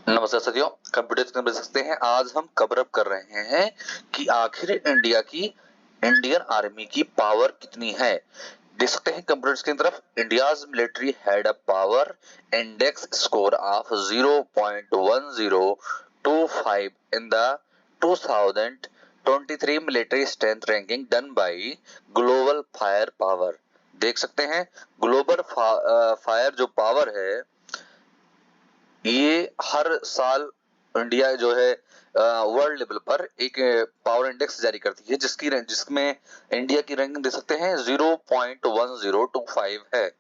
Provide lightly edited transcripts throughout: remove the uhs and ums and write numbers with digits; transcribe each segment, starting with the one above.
नमस्कार साथियों, कंप्यूटर में सकते हैं। आज हम कवर अप कर रहे हैं कि आखिर इंडियन आर्मी की पावर कितनी है। देख सकते हैं कंप्यूटर्स की तरफ, India's military had a power index score of 0.1025 in the 2023 military strength ranking done by global fire power. देख सकते हैं ग्लोबल फायर जो पावर है, ये हर साल इंडिया जो है वर्ल्ड लेवल पर एक पावर इंडेक्स जारी करती है, जिसमें इंडिया की रैंकिंग दे सकते हैं 0.1025 है।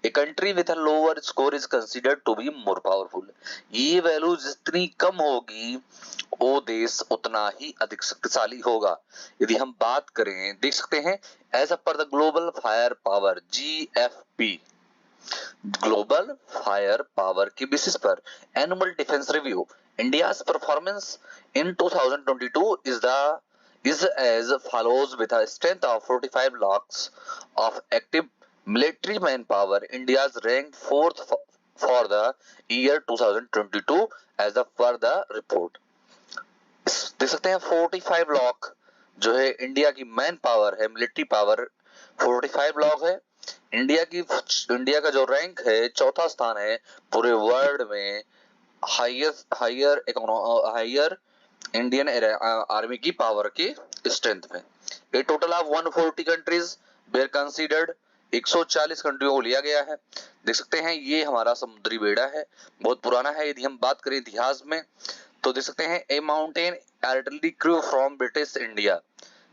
A country with a lower score is considered to be more powerful. ये वैल्यू जितनी कम होगी वो देश उतना ही अधिक शक्तिशाली होगा। यदि हम बात करें, देख सकते हैं एज अ पर the global fire power GFP, global fire power की बेसिस पर annual defence review, India's performance in 2022 is as follows with a strength of 45 lakhs of active military manpower. India's ranked fourth for the year 2022 as per the report. देख सकते हैं 45 लाख जो है India की man power है, military power 45 lakh है। India का जो रैंक है, चौथा स्थान है पूरे वर्ल्ड में हायर इंडियन आर्मी की पावर की स्ट्रेंथ में। A total of 140 countries were considered, 140 कंट्रियों को लिया गया है। देख सकते हैं ये हमारा समुद्री बेड़ा है, बहुत पुराना है। यदि हम बात करें इतिहास में तो देख सकते हैं ए mountain artillery crew from British India,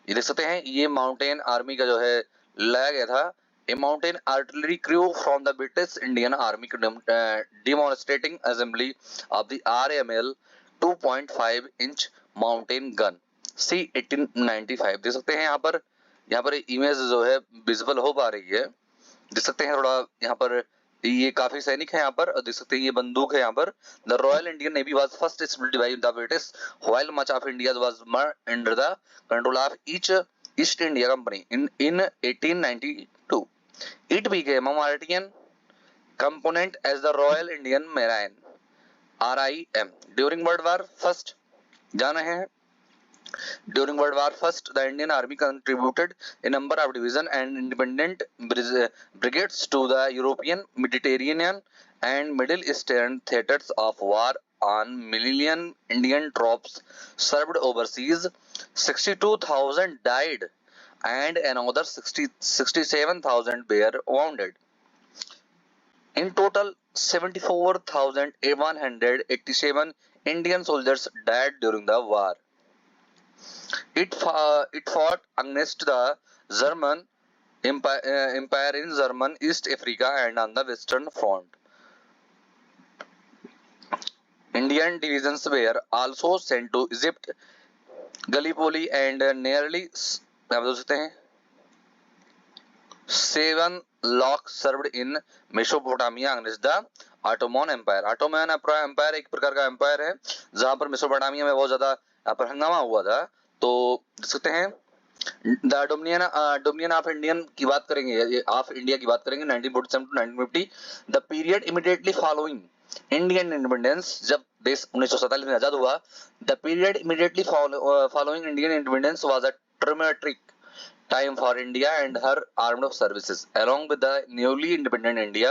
ये देख सकते हैं ये माउंटेन आर्मी का जो है लाया गया था। ए mountain artillery crew from the British Indian army demonstrating assembly of the RML 2.5 inch mountain gun C 1895। देख सकते हैं यहाँ पर इमेज जो है विजिबल हो पा रही है। देख सकते हैं थोड़ा यहाँ पर ये काफी सैनिक है यहाँ पर, और देख सकते हैं ये बंदूक है यहाँ पर। The Royal Indian navy was first established by the British while much of India was under the control of east India company in 1892। It became a Martian component as the Royal Indian Marine RIM during World War First। जान रहे हैं During World War First, the Indian Army contributed a number of division and independent brigades to the European, Mediterranean, and Middle Eastern theaters of war. On million Indian troops served overseas, 62,000 died, and another 67,000 were wounded. In total, 74,187 Indian soldiers died during the war. It fought against the German Empire in German East Africa and on the Western Front. Indian divisions were also sent to Egypt, Gallipoli, and nearly 7 lakh served in Mesopotamia against the Ottoman Empire। Ottoman Empire एक प्रकार का empire है जहां पर Mesopotamia में बहुत ज्यादा यहाँ पर हंगामा हुआ था। तो देख सकते हैं द डोमिनियन ऑफ इंडियन की बात करेंगे, ऑफ इंडिया की बात करेंगे 1947 to 1950। The period immediately following Indian independence, जब देश 1947 में आजाद हुआ, the period immediately following Indian independence was a traumatic time for India and her armed services. Along with the newly independent India,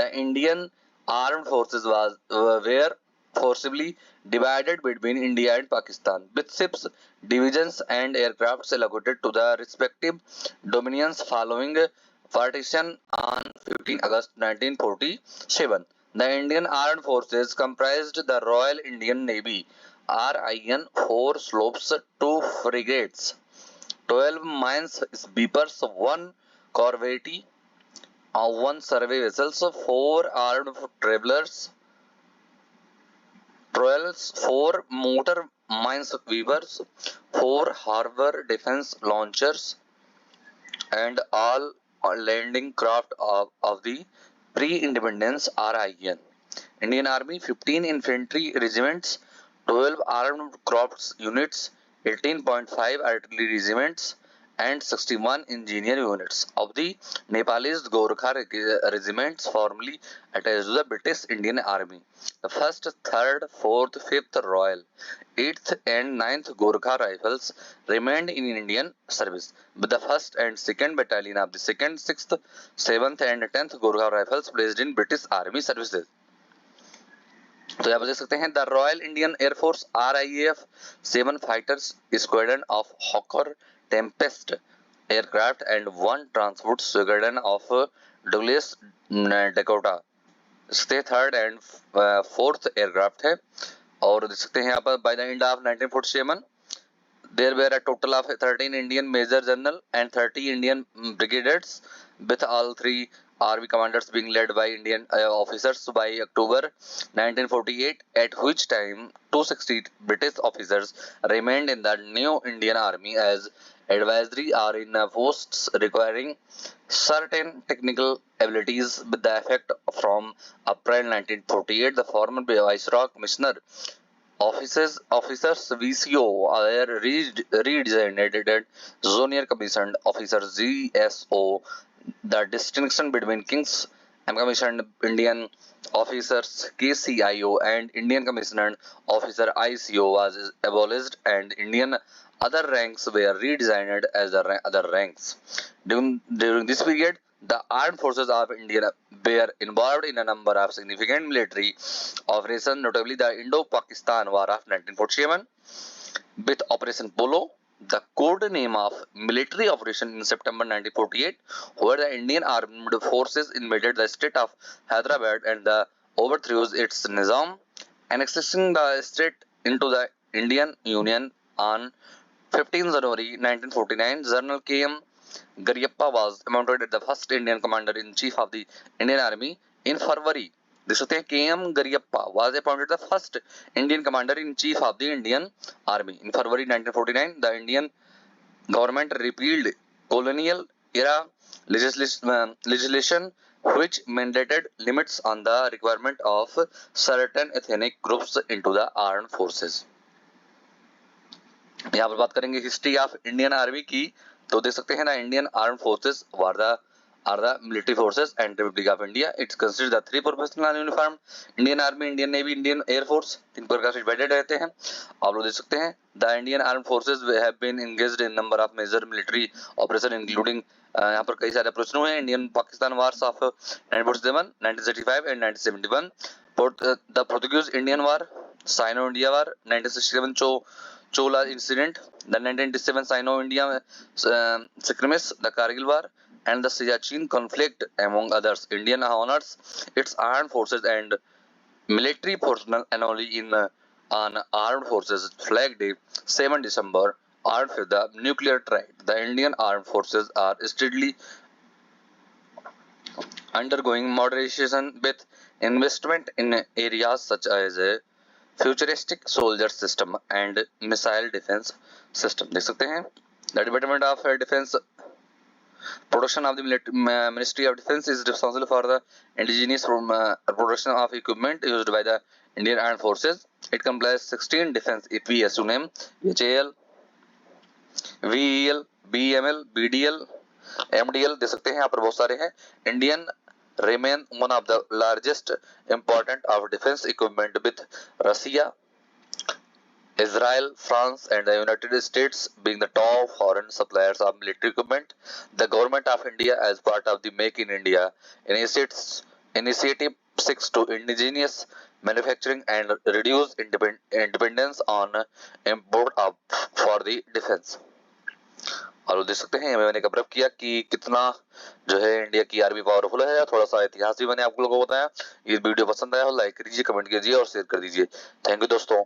the Indian armed forces were forcibly divided between India and Pakistan, with ships, divisions, and aircrafts allocated to the respective dominions following partition on 15 August 1947. The Indian armed forces comprised the Royal Indian Navy RIN, 4 sloops, 2 frigates, 12 mine sweepers, 1 corvette, 1 survey vessels, 4 armed travelers, 4 motor minesweepers, 4 harbor defense launchers, and all landing craft of the pre-independence RIN. Indian Army 15 infantry regiments, 12 armed corps units, 18.5 artillery regiments, and 61 engineer units of the Nepalese Gorkha regiments formerly attached to the British Indian Army. The 1st, 3rd, 4th, 5th Royal, 8th and 9th Gorkha Rifles remained in Indian service, with the 1st and 2nd Battalion of the 2nd, 6th, 7th and 10th Gorkha Rifles placed in British Army services. तो यहाँ पर देख सकते हैं the Royal Indian Air Force RIAF 7 fighters squadron of hawker tempest aircraft and 1 transport squadron of Douglas Dakota इसके 3rd and 4th aircraft है। और देख सकते हैं यहाँ पर by the end of 1947 there were a total of 13 Indian Major General and 30 Indian Brigadiers, with all 3 Army commanders being led by Indian officers by October 1948, at which time 260 British officers remained in the new Indian Army as advisory or in posts requiring certain technical abilities. With the effect from April 1948, the former Viceroy Commissioner officers VCO are redesignated junior commissioned officers GSO. The distinction between King's commissioned Indian officers KCIO and Indian commissioned officer ICO was abolished, and Indian other ranks were redesigned as the other ranks. During this period, the armed forces of India were involved in a number of significant military operations, notably the Indo-Pakistan War of 1947 with Operation Polo, the code name of military operation in September 1948, where the Indian armed forces invaded the state of Hyderabad and the overthrew its Nizam, annexing the state into the Indian Union on 15 January 1949. General K.M. Gariappa was appointed the first Indian commander-in-chief of the Indian Army in February. देख सकते हैं K.M. Gariappa was appointed the first Indian commander-in-chief of the Indian Army in February 1949. The Indian government repealed colonial era legislation which mandated limits on the requirement of certain ethnic groups into the armed forces. यहाँ पर बात करेंगे history of Indian army की, तो देख सकते हैं ना Indian arm forces are the military forces and Republic of India. It's considered the 3 professional uniform Indian Army, Indian Navy, Indian Air Force, 3 प्रकार से डिवाइडेड रहते हैं। आप लोग देख सकते हैं the Indian armed forces have been engaged in number of major military operation including यहाँ पर कई सारे ऑपरेशन हुए हैं। Indian Pakistan wars of 1947, 1935 and 1971, the Portuguese Indian War, Sino-India War, 1967 Chola incident, the 1987 Sino-India skirmish, the Kargil War, and the Siachen conflict, among others. Indian honors its armed forces and military personnel annually on Armed Forces Flag Day, 7 December, armed with the nuclear threat. The Indian armed forces are steadily undergoing modernization with investment in areas such as a futuristic soldier system and missile defense system. देख सकते हैं the Department of Defense production of the Ministry of Defense is responsible for the indigenous production of equipment used by the Indian Armed Forces. It comprises 16 defense EPS name HAL, VEL, BML, BDL, MDL देख सकते हैं यहाँ पर बहुत सारे हैं। Indian remain one of the largest important of defense equipment with Russia, Israel, France and the United States being the top foreign suppliers of military equipment. The government of India, as part of the Make in India initiative, seeks to indigenous manufacturing and reduce dependence on import for the defense. और देख सकते हैं मैंने cover किया कि कितना जो है इंडिया की आर्मी पावरफुल है। थोड़ा सा इतिहास भी मैंने आप लोगों को बताया। ये वीडियो पसंद आया हो लाइक कीजिए, कमेंट कीजिए और शेयर कर दीजिए। थैंक यू दोस्तों।